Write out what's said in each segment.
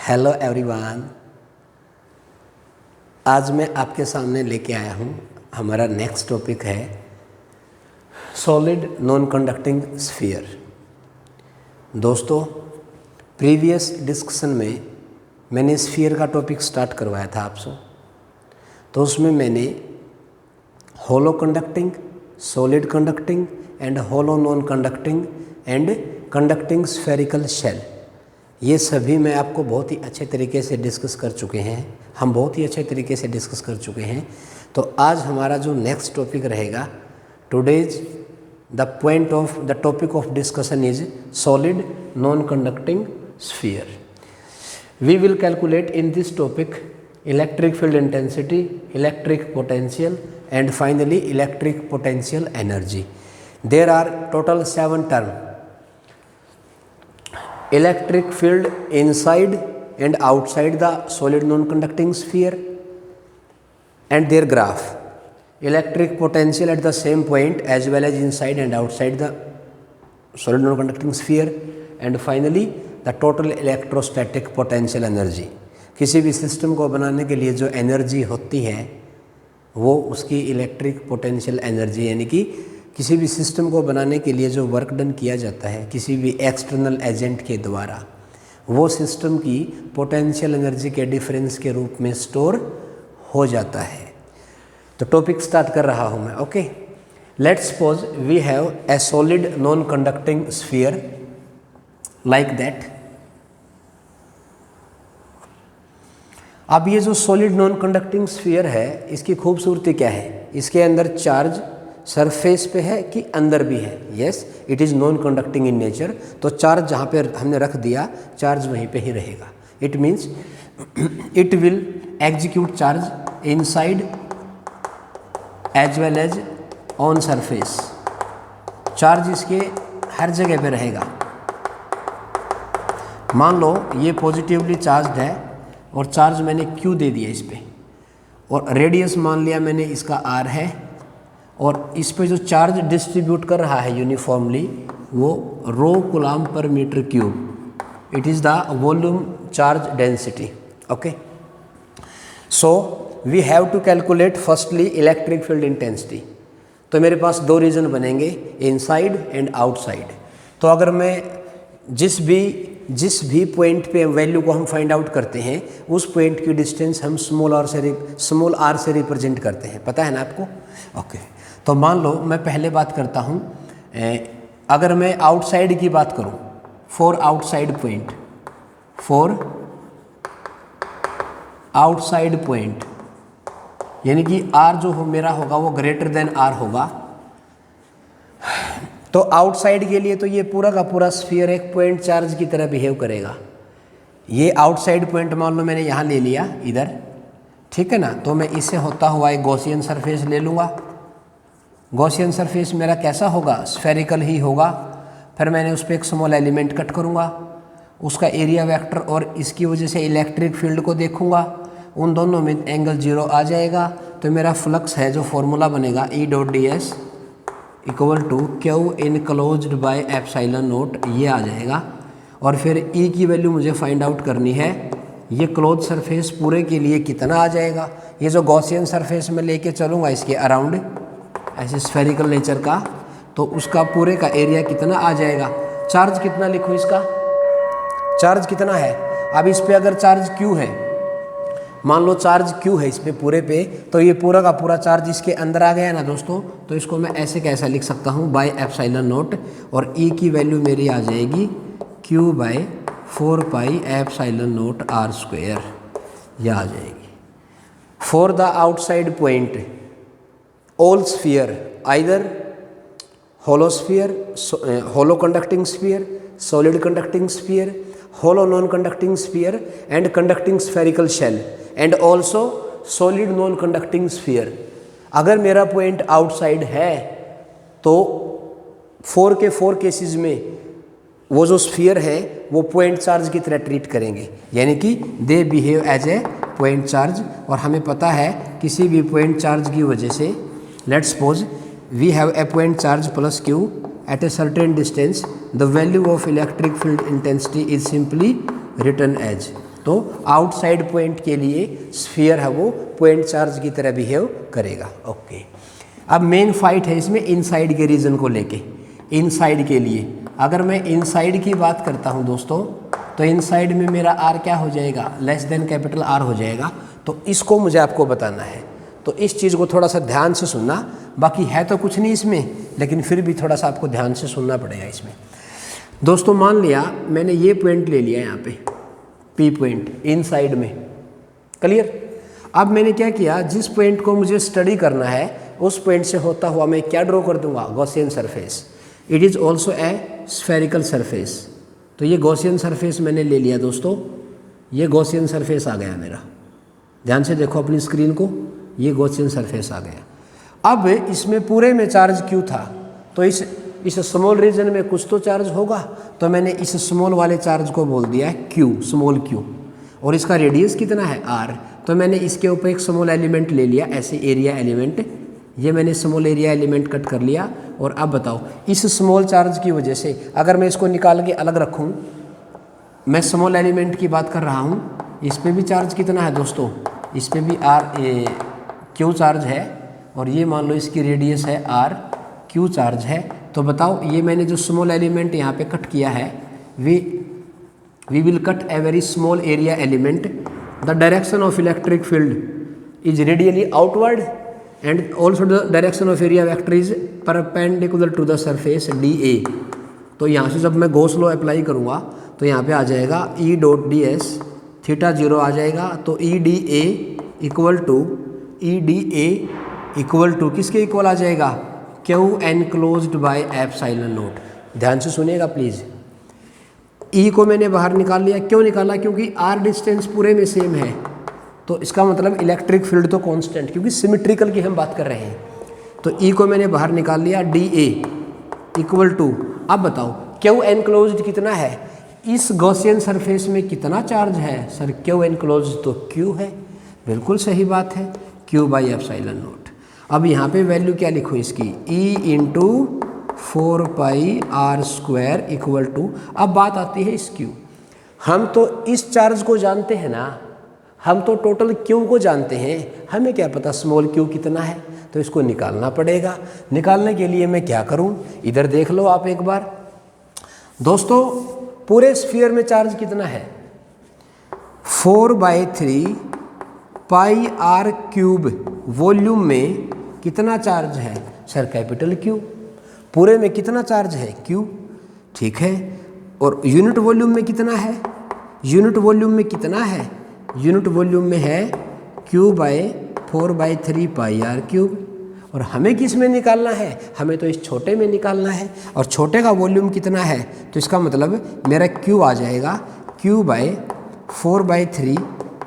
Hello everyone. आज मैं आपके सामने लेके आया हूँ, हमारा नेक्स्ट टॉपिक है सॉलिड नॉन कंडक्टिंग स्फीयर। दोस्तों, प्रीवियस डिस्कशन में मैंने स्फीयर का टॉपिक स्टार्ट करवाया था आपसे, तो उसमें मैंने hollow conducting, solid conducting and hollow non conducting and conducting spherical shell, ये सभी मैं आपको बहुत ही अच्छे तरीके से डिस्कस कर चुके हैं। हम बहुत ही अच्छे तरीके से डिस्कस कर चुके हैं। तो आज हमारा जो नेक्स्ट टॉपिक रहेगा, today's the topic of discussion is solid non conducting sphere. We will calculate in this topic electric field intensity, electric potential and finally electric potential energy. There are total 7 terms: electric field inside and outside the solid non-conducting sphere and their graph, electric potential at the same point as well as inside and outside the solid non-conducting sphere, and finally the total electrostatic potential energy। किसी भी system को बनाने के लिए जो energy होती है वो उसकी इलेक्ट्रिक पोटेंशियल एनर्जी, यानी कि किसी भी सिस्टम को बनाने के लिए जो वर्क डन किया जाता है किसी भी एक्सटर्नल एजेंट के द्वारा, वो सिस्टम की पोटेंशियल एनर्जी के डिफरेंस के रूप में स्टोर हो जाता है। तो टॉपिक स्टार्ट कर रहा हूँ मैं। Okay, let's suppose we have a solid non conducting sphere like that. अब ये जो सॉलिड नॉन कंडक्टिंग स्फीयर है, इसकी खूबसूरती क्या है? इसके अंदर चार्ज सरफेस पे है कि अंदर भी है? Yes, it is non conducting in nature. तो चार्ज जहाँ पे हमने रख दिया, चार्ज वहीं पे ही रहेगा। It means it will execute charge inside as well as on surface. Charge इसके हर जगह पे रहेगा। मान लो ये पॉजिटिवली चार्ज है और चार्ज मैंने Q दे दिया इस पर, और रेडियस मान लिया मैंने इसका R है, और इस पे जो चार्ज डिस्ट्रीब्यूट कर रहा है यूनिफॉर्मली वो rho coulomb per metre cube. It is the volume charge density. Okay, so we have to calculate firstly electric field intensity. तो मेरे पास 2 रीजन बनेंगे, इनसाइड एंड आउटसाइड। तो अगर मैं जिस भी पॉइंट पे वैल्यू को हम फाइंड आउट करते हैं, उस पॉइंट की डिस्टेंस हम स्मॉल आर से रिप्रेजेंट करते हैं। पता है ना आपको? ओके, तो मान लो मैं पहले बात करता हूँ, अगर मैं आउटसाइड की बात करूँ, फॉर आउटसाइड पॉइंट, यानी कि आर जो मेरा होगा वो ग्रेटर देन आर होगा। तो आउटसाइड के लिए तो ये पूरा का पूरा स्फीयर एक पॉइंट चार्ज की तरह बिहेव करेगा। ये आउटसाइड पॉइंट मान लो मैंने यहाँ ले लिया इधर, ठीक है ना। तो मैं इससे होता हुआ एक गॉसियन सरफेस ले लूँगा। गॉसियन सरफेस मेरा कैसा होगा? स्फेरिकल ही होगा। फिर मैंने उस पर एक स्मॉल एलिमेंट कट करूँगा, उसका एरिया वेक्टर और इसकी वजह से इलेक्ट्रिक फील्ड को देखूँगा, उन दोनों में एंगल 0 आ जाएगा। तो मेरा फ्लक्स है जो फॉर्मूला बनेगा E.ds equal to Q enclosed by epsilon naught, ये आ जाएगा। और फिर E की वैल्यू मुझे फाइंड आउट करनी है, ये क्लोज सरफेस पूरे के लिए कितना आ जाएगा। ये जो गॉसियन सरफेस में लेके चलूँगा इसके अराउंड ऐसे स्फेरिकल नेचर का, तो उसका पूरे का एरिया कितना आ जाएगा। चार्ज कितना लिखूँ इसका? चार्ज कितना है? अब इस पे अगर चार्ज Q है, मान लो चार्ज Q है इस पे पूरे पे, तो ये पूरा का पूरा चार्ज इसके अंदर आ गया ना दोस्तों। तो इसको मैं ऐसे कैसा लिख सकता हूँ? बाय एप्सिलॉन नॉट, और E की वैल्यू मेरी आ जाएगी Q by 4 pi epsilon naught R², यह आ जाएगी। For the outside point all sphere, either hollow conducting sphere, solid conducting sphere, hollow non-conducting sphere and conducting spherical shell, and also solid non-conducting sphere। अगर मेरा point outside है तो 4 के 4 cases में वो जो स्फीयर है वो पॉइंट चार्ज की तरह ट्रीट करेंगे, यानी कि they behave as a point charge. और हमें पता है किसी भी पॉइंट चार्ज की वजह से, let's suppose we have a point charge plus Q at a certain distance, the value of electric field intensity is simply written as तो आउटसाइड पॉइंट के लिए स्फीयर है वो पॉइंट चार्ज की तरह बिहेव करेगा। ओके, अब मेन फाइट है इसमें इनसाइड के रीजन को लेके। इनसाइड के लिए अगर मैं इनसाइड की बात करता हूँ दोस्तों, तो इनसाइड में मेरा आर क्या हो जाएगा, लेस देन कैपिटल आर हो जाएगा। तो इसको मुझे आपको बताना है, तो इस चीज़ को थोड़ा सा ध्यान से सुनना। बाकी है तो कुछ नहीं इसमें, लेकिन फिर भी थोड़ा सा आपको ध्यान से सुनना पड़ेगा इसमें। दोस्तों मान लिया मैंने ये पॉइंट ले लिया यहाँ पे, पी पॉइंट इनसाइड में, क्लियर। अब मैंने क्या किया, जिस पॉइंट को मुझे स्टडी करना है उस पॉइंट से होता हुआ मैं क्या ड्रॉ कर दूंगा, Gaussian surface. It is also a spherical surface. तो ये गॉसियन सरफेस मैंने ले लिया दोस्तों, ये गॉसियन सरफेस आ गया मेरा। ध्यान से देखो अपनी स्क्रीन को, ये गॉसियन सरफेस आ गया। अब इसमें पूरे में चार्ज क्यू था, तो इस स्मॉल रीजन में कुछ तो चार्ज होगा, तो मैंने इस स्मॉल वाले चार्ज को बोल दिया है क्यू, स्मॉल क्यू। और इसका रेडियस कितना है, आर। तो मैंने इसके ऊपर एक स्मॉल एलिमेंट ले लिया, ऐसे एरिया एलिमेंट। ये मैंने स्मॉल एरिया एलिमेंट कट कर लिया। और अब बताओ, इस स्मॉल चार्ज की वजह से अगर मैं इसको निकाल के अलग रखूं, मैं स्मॉल एलिमेंट की बात कर रहा हूं, इस पर भी चार्ज कितना है दोस्तों, इस पर भी क्यू चार्ज है, और ये मान लो इसकी रेडियस है आर, क्यू चार्ज है। तो बताओ, ये मैंने जो स्मॉल एलिमेंट यहाँ पे कट किया है, we will cut a very small area element. The direction of electric field is radially outward and also the direction of area vector is perpendicular to the surface DA। तो यहाँ से जब मैं Gauss law apply करूँगा तो यहाँ पे आ जाएगा E dot D S theta 0 आ जाएगा। तो EDA इक्वल टू किसके इक्वल आ जाएगा, Q enclosed bye epsilon not. ध्यान से सुनिएगा प्लीज़। E को मैंने बाहर निकाल लिया, क्यों निकाला, क्योंकि R डिस्टेंस पूरे में सेम है, तो इसका मतलब इलेक्ट्रिक फील्ड तो कांस्टेंट, क्योंकि सिमेट्रिकल की हम बात कर रहे हैं। तो E को मैंने बाहर निकाल लिया, DA इक्वल टू, अब बताओ Q एनक्लोज्ड कितना है, इस गॉसियन सरफेस में कितना चार्ज है सर, Q एनक्लोज्ड तो Q है, बिल्कुल सही बात है, Q बाई एप्सिलॉन नॉट। अब यहाँ पे वैल्यू क्या लिखूँ इसकी, E into 4πr² equal to. अब बात आती है इस Q, हम तो इस चार्ज को जानते हैं ना, हम तो टोटल क्यू को जानते हैं, हमें क्या पता स्मॉल क्यू कितना है, तो इसको निकालना पड़ेगा। निकालने के लिए मैं क्या करूं, इधर देख लो आप एक बार दोस्तों, पूरे स्फीयर में चार्ज कितना है, 4/3 पाई आर क्यूब। वॉल्यूम में कितना चार्ज है सर, कैपिटल क्यू। पूरे में कितना चार्ज है, क्यू, ठीक है। और यूनिट वॉल्यूम में कितना है, यूनिट वॉल्यूम में कितना है, यूनिट वॉल्यूम में है Q by 4/3 pi R cube. और हमें किस में निकालना है, हमें तो इस छोटे में निकालना है, और छोटे का वॉल्यूम कितना है, तो इसका मतलब मेरा Q आ जाएगा Q by 4/3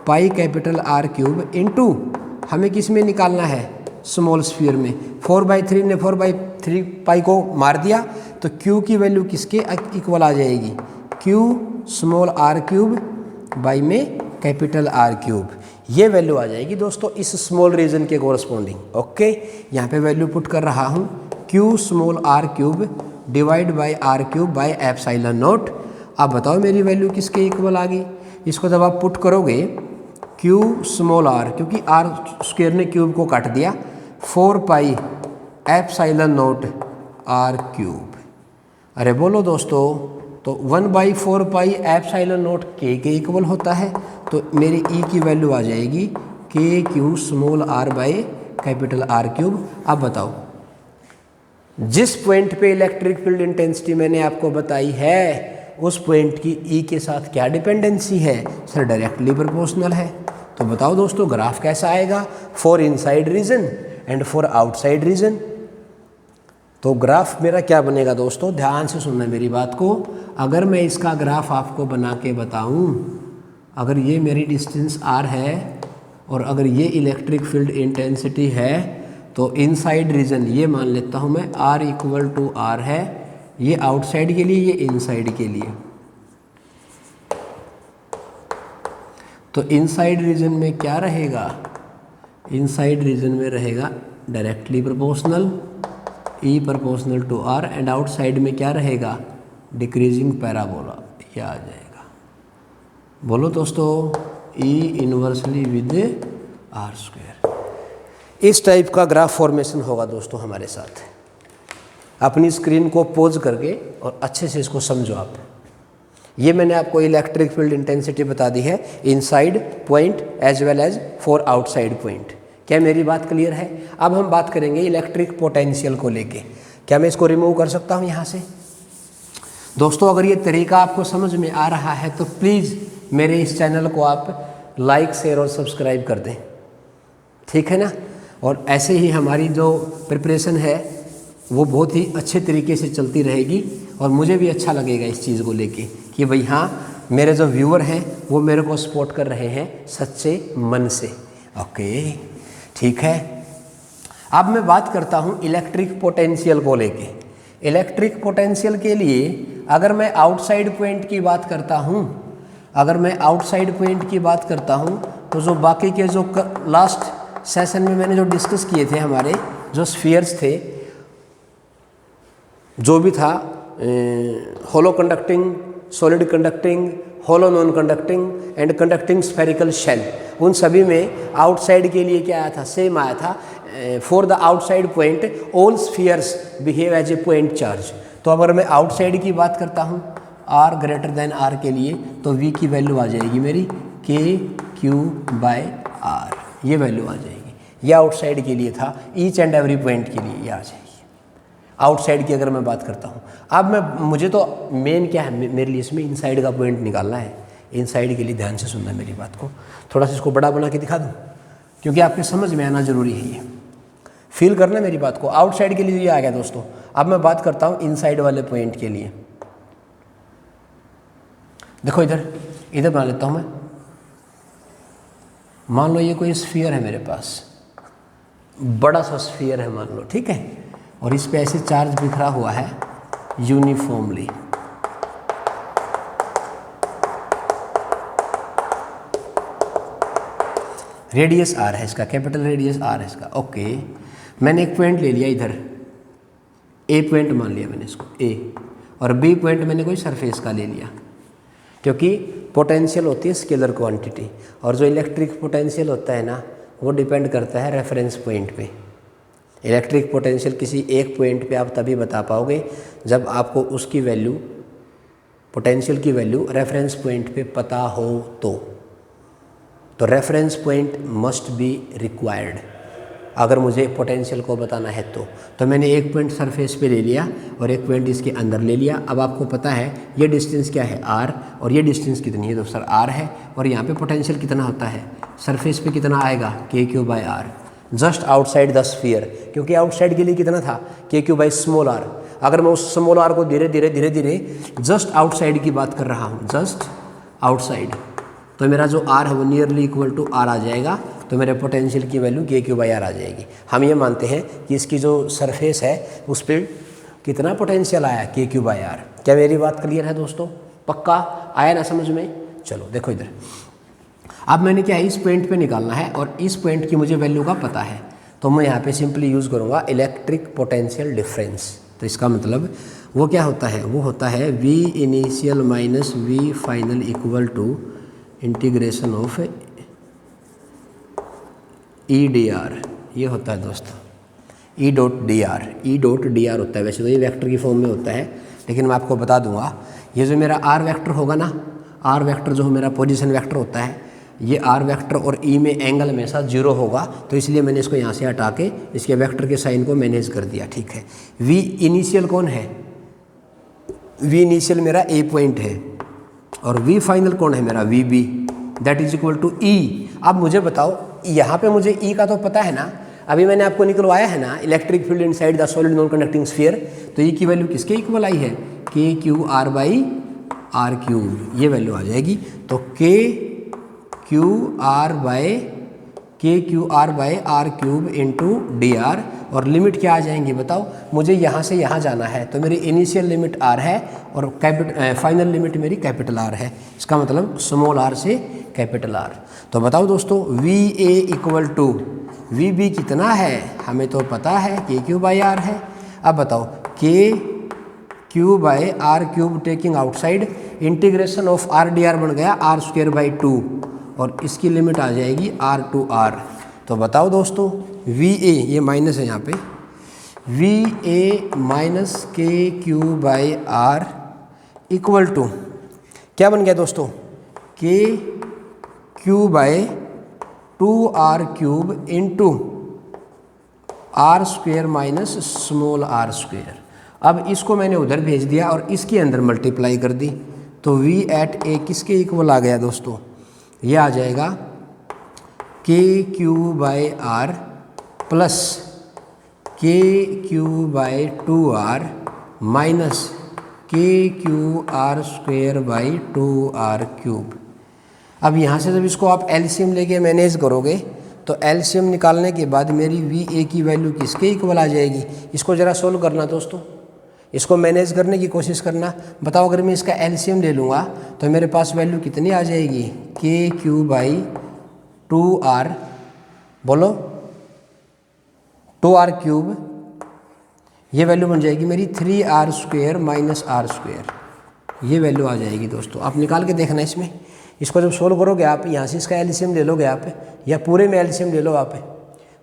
pi capital R cube into हमें किस में निकालना है, स्मॉल स्फीयर में। 4/3 ने 4/3 पाई को मार दिया, तो Q की वैल्यू किसके इक्वल आ जाएगी, Q small R cube by में कैपिटल आर क्यूब। ये वैल्यू आ जाएगी दोस्तों इस स्मॉल रीजन के कोरस्पॉन्डिंग। ओके, यहाँ पे वैल्यू पुट कर रहा हूँ, Q small R cube divide by R cube by epsilon naught. अब बताओ मेरी वैल्यू किसके इक्वल आ गई, इसको जब आप पुट करोगे Q स्मॉल आर, क्योंकि आर स्क्वायर ने क्यूब को काट दिया, 4 pi epsilon naught R cube. अरे बोलो दोस्तों, तो 1/4 पाई एप्सिलॉन नॉट के इक्वल होता है, तो मेरी E की वैल्यू आ जाएगी KQ small r by capital R cube. अब बताओ, जिस पॉइंट पे इलेक्ट्रिक फील्ड इंटेंसिटी मैंने आपको बताई है, उस पॉइंट की E के साथ क्या डिपेंडेंसी है सर, डायरेक्टली प्रोपोर्शनल है। तो बताओ दोस्तों ग्राफ कैसा आएगा, for inside region and for outside region. तो ग्राफ मेरा क्या बनेगा दोस्तों, ध्यान से सुनना मेरी बात को। अगर मैं इसका ग्राफ आपको बना के बताऊं, अगर ये मेरी डिस्टेंस r है और अगर ये इलेक्ट्रिक फील्ड इंटेंसिटी है, तो इनसाइड रीजन ये मान लेता हूं मैं r इक्वल टू r है, ये आउटसाइड के लिए, ये इनसाइड के लिए। तो इनसाइड रीजन में क्या रहेगा, इनसाइड रीजन में रहेगा directly proportional E proportional to R, and outside में क्या रहेगा, डिक्रीजिंग पैराबोला, ये आ जाएगा। बोलो दोस्तों, E inversely with R square. इस टाइप का ग्राफ फॉर्मेशन होगा दोस्तों हमारे साथ। अपनी स्क्रीन को पोज करके और अच्छे से इसको समझो आप। ये मैंने आपको इलेक्ट्रिक फील्ड इंटेंसिटी बता दी है inside point as well as for outside point. क्या मेरी बात क्लियर है? अब हम बात करेंगे इलेक्ट्रिक पोटेंशियल को लेके। क्या मैं इसको रिमूव कर सकता हूँ यहाँ से? दोस्तों अगर ये तरीका आपको समझ में आ रहा है तो प्लीज़ मेरे इस चैनल को आप लाइक शेयर और सब्सक्राइब कर दें, ठीक है ना। और ऐसे ही हमारी जो प्रिपरेशन है वो बहुत ही अच्छे तरीके से चलती रहेगी और मुझे भी अच्छा लगेगा इस चीज़ को लेके कि भाई हाँ, मेरे जो व्यूअर हैं वो मेरे को सपोर्ट कर रहे हैं सच्चे मन से। ओके, ठीक है। अब मैं बात करता हूँ इलेक्ट्रिक पोटेंशियल को लेके। इलेक्ट्रिक पोटेंशियल के लिए अगर मैं आउटसाइड पॉइंट की बात करता हूँ, तो जो बाकी के जो लास्ट सेशन में मैंने जो डिस्कस किए थे, हमारे जो स्फीयर्स थे, जो भी था hollow conducting, solid conducting, hollow non conducting and conducting spherical shell, उन सभी में आउटसाइड के लिए क्या आया था? सेम आया था। For the outside point all spheres behave as a point charge. तो अगर मैं आउटसाइड की बात करता हूँ r ग्रेटर देन r के लिए, तो v की वैल्यू आ जाएगी मेरी KQ/r, ये वैल्यू आ जाएगी। ये आउटसाइड के लिए था, ईच एंड एवरी पॉइंट के लिए ये आ जाएगी। आउटसाइड की अगर मैं बात करता हूँ, अब मुझे तो मेन क्या है मेरे लिए, इसमें इनसाइड का पॉइंट निकालना है। इनसाइड के लिए ध्यान से सुनना मेरी बात को, थोड़ा सा इसको बड़ा बना के दिखा दूँ क्योंकि आपके समझ में आना जरूरी है। ये फील करना मेरी बात को। आउटसाइड के लिए ये आ गया दोस्तों। अब मैं बात करता हूँ इनसाइड वाले पॉइंट के लिए। देखो इधर बना लेता हूँ मैं। मान लो ये कोई स्फीयर है मेरे पास, बड़ा सा स्फीयर है मान लो, ठीक है, और इस पे ऐसे चार्ज बिखरा हुआ है यूनिफॉर्मली। रेडियस r है इसका, कैपिटल रेडियस r है इसका। ओके, मैंने एक पॉइंट ले लिया इधर, ए पॉइंट मान लिया मैंने इसको ए, और बी पॉइंट मैंने कोई सरफेस का ले लिया, क्योंकि पोटेंशियल होती है स्केलर क्वांटिटी, और जो इलेक्ट्रिक पोटेंशियल होता है ना वो डिपेंड करता है रेफरेंस पॉइंट पे। इलेक्ट्रिक पोटेंशियल किसी एक पॉइंट पे आप तभी बता पाओगे जब आपको उसकी वैल्यू, पोटेंशियल की वैल्यू रेफरेंस पॉइंट पे पता हो तो reference point must be required अगर मुझे पोटेंशियल को बताना है तो मैंने एक पॉइंट सरफेस पे ले लिया और एक पॉइंट इसके अंदर ले लिया। अब आपको पता है ये डिस्टेंस क्या है r, और ये डिस्टेंस कितनी है? तो सर r है, और यहाँ पे पोटेंशियल कितना होता है सरफेस पे, कितना आएगा KQ/r, just outside the sphere, क्योंकि आउटसाइड के लिए कितना था KQ/r। अगर मैं उस स्मॉल r को धीरे धीरे जस्ट आउटसाइड की बात कर रहा हूँ, जस्ट आउटसाइड, तो मेरा जो r है वो नियरली इक्वल टू r आ जाएगा, तो मेरे पोटेंशियल की वैल्यू KQ/r आ जाएगी। हम ये मानते हैं कि इसकी जो सरफेस है उस पर कितना पोटेंशियल आया KQ/r। क्या मेरी बात क्लियर है दोस्तों? पक्का आया ना समझ में? चलो देखो इधर, अब मैंने क्या है इस पॉइंट पे निकालना है और इस पॉइंट की मुझे वैल्यू का पता है, तो मैं यहाँ पे सिंपली यूज़ करूँगा इलेक्ट्रिक पोटेंशियल डिफरेंस। तो इसका मतलब वो क्या होता है? वो होता है V initial minus V final equal to integration of E/dr। ये होता है दोस्तों E.dr होता है। वैसे तो ये वेक्टर की फॉर्म में होता है, लेकिन मैं आपको बता दूंगा, ये जो मेरा r वेक्टर होगा ना, r वेक्टर जो मेरा पोजीशन वेक्टर होता है, ये r वेक्टर और E में एंगल हमेशा 0 होगा, तो इसलिए मैंने इसको यहाँ से हटा के इसके वेक्टर के साइन को मैनेज कर दिया, ठीक है। V इनिशियल कौन है? V इनिशियल मेरा A पॉइंट है, और V फाइनल कौन है मेरा? VB, that is equal to E। अब मुझे बताओ, यहाँ पे मुझे E का तो पता है ना, अभी मैंने आपको निकलवाया है ना electric field inside the solid non conducting sphere, तो E की वैल्यू किसके इक्वल आई है? KQR/r³, ये वैल्यू आ जाएगी। तो KQR/r³ इंटू dr, और लिमिट क्या आ जाएंगी बताओ? मुझे यहाँ से यहाँ जाना है, तो मेरी इनिशियल लिमिट r है और फाइनल लिमिट मेरी कैपिटल R है। इसका मतलब स्मॉल r से कैपिटल R। तो बताओ दोस्तों, VA इक्वल टू VB कितना है? हमें तो पता है KQ/r है। अब बताओ cube by R cube taking outside, integration of R D R बन गया आर स्क्वायर बाई 2 और इसकी लिमिट आ जाएगी आर टू आर। तो बताओ दोस्तों वी ए, ये माइनस है यहाँ पे, V A minus K Q by R equal to क्या बन गया दोस्तों, K Q by 2r cube into R square minus small R square. अब इसको मैंने उधर भेज दिया और इसके अंदर मल्टीप्लाई कर दी, तो v एट ए किसके इक्वल आ गया दोस्तों, ये आ जाएगा के क्यू बाई आर प्लस के Q by 2r minus K Q R square by 2r cube. अब यहाँ से जब इसको आप एलसीएम लेके मैनेज करोगे तो एलसीएम निकालने के बाद मेरी वी ए की वैल्यू किसके इक्वल आ जाएगी। इसको ज़रा सोल्व करना दोस्तों, इसको मैनेज करने की कोशिश करना। बताओ अगर मैं इसका एलसीएम ले लूँगा तो मेरे पास वैल्यू कितनी आ जाएगी, के क्यू बाई 2r, बोलो 2r क्यूब, ये वैल्यू बन जाएगी मेरी 3r square minus R square, ये वैल्यू आ जाएगी दोस्तों। आप निकाल के देखना इसमें, इसको जब सोल्व करोगे आप यहाँ से इसका एलसीएम ले लोगे आप, या पूरे में एलसीएम ले लो आप,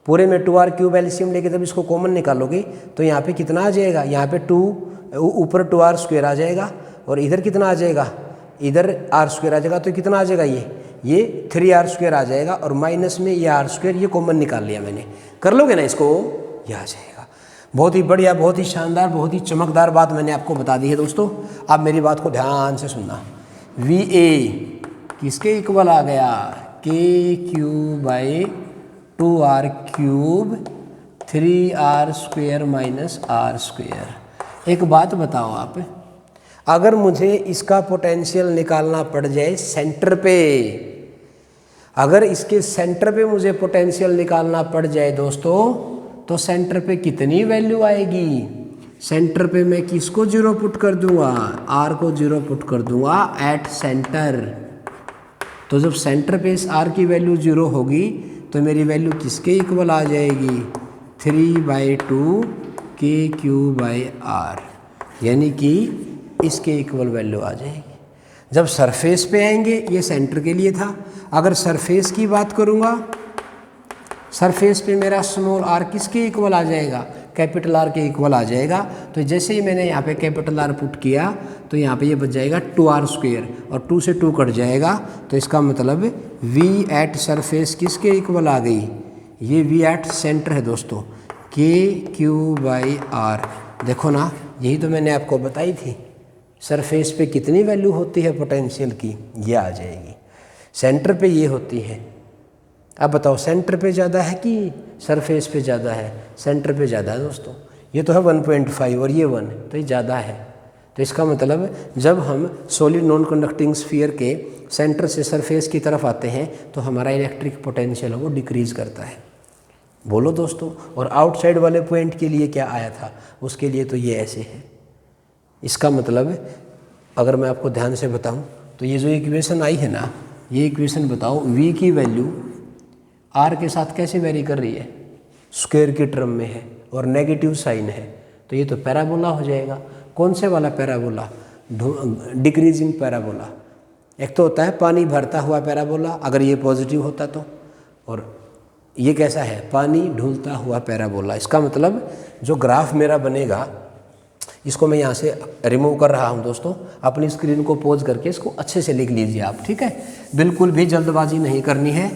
पूरे में 2r क्यूब एलसीएम लेके जब इसको कॉमन निकालोगे तो यहाँ पे कितना आ जाएगा, यहाँ पे 2 ऊपर 2r स्क्वेयर आ जाएगा और इधर कितना आ जाएगा, इधर r स्क्वेयर आ जाएगा, तो कितना आ जाएगा, ये 3r स्क्वेयर आ जाएगा और माइनस में ये r स्क्वेयर, ये कॉमन निकाल लिया मैंने। कर लोगे ना इसको, ये आ जाएगा। बहुत ही बढ़िया, बहुत ही शानदार, बहुत ही चमकदार बात मैंने आपको बता दी है दोस्तों। आप मेरी बात को ध्यान से सुनना, वी ए किसके इक्वल आ गया, K Q by 2r cube 3r square minus R square. एक बात बताओ आप, अगर मुझे इसका पोटेंशियल निकालना पड़ जाए सेंटर पे, अगर इसके सेंटर पे मुझे पोटेंशियल निकालना पड़ जाए दोस्तों, तो सेंटर पे कितनी वैल्यू आएगी, सेंटर पे मैं किसको 0 पुट कर दूंगा, r को 0 पुट कर दूंगा एट सेंटर। तो जब सेंटर पे इस r की वैल्यू 0 होगी तो मेरी वैल्यू किसके इक्वल आ जाएगी, 3/2 के क्यू बाई आर, यानी कि इसके इक्वल वैल्यू आ जाएगी। जब सरफेस पे आएंगे, ये सेंटर के लिए था, अगर सरफेस की बात करूँगा, सरफेस पे मेरा स्मॉल r किसके इक्वल आ जाएगा, कैपिटल R के इक्वल आ जाएगा। तो जैसे ही मैंने यहाँ पे कैपिटल R पुट किया तो यहाँ पे ये बच जाएगा 2r स्क्वेयर और 2 से 2 कट जाएगा, तो इसका मतलब v एट सरफेस किसके इक्वल आ गई, ये v एट सेंटर है दोस्तों, के क्यू बाई आर। देखो ना, यही तो मैंने आपको बताई थी, सरफेस पे कितनी वैल्यू होती है पोटेंशियल की, ये आ जाएगी, सेंटर पे ये होती है। अब बताओ सेंटर पे ज़्यादा है कि सरफेस पे ज़्यादा है, सेंटर पे ज़्यादा है दोस्तों। ये तो है 1.5 और ये 1, तो ये ज़्यादा है। तो इसका मतलब जब हम सॉलिड नॉन कंडक्टिंग स्फीयर के सेंटर से सरफेस की तरफ आते हैं तो हमारा इलेक्ट्रिक पोटेंशियल है वो डिक्रीज़ करता है। बोलो दोस्तों, और आउटसाइड वाले पॉइंट के लिए क्या आया था, उसके लिए तो ये ऐसे है। इसका मतलब अगर मैं आपको ध्यान से बताऊं तो ये जो इक्वेशन आई है ना, ये इक्वेशन बताओ v की वैल्यू r के साथ कैसे वेरी कर रही है, स्क्वायर की टर्म में है और नेगेटिव साइन है, तो ये तो पैराबोला हो जाएगा। कौन से वाला पैराबोला, डिक्रीजिंग पैराबोला। एक तो होता है पानी भरता हुआ पैराबोला, अगर ये पॉजिटिव होता तो, और ये कैसा है, पानी ढूलता हुआ पैराबोला। इसका मतलब जो ग्राफ मेरा बनेगा, इसको मैं यहाँ से रिमूव कर रहा हूँ दोस्तों, अपनी स्क्रीन को पॉज करके इसको अच्छे से लिख लीजिए आप, ठीक है, बिल्कुल भी जल्दबाजी नहीं करनी है।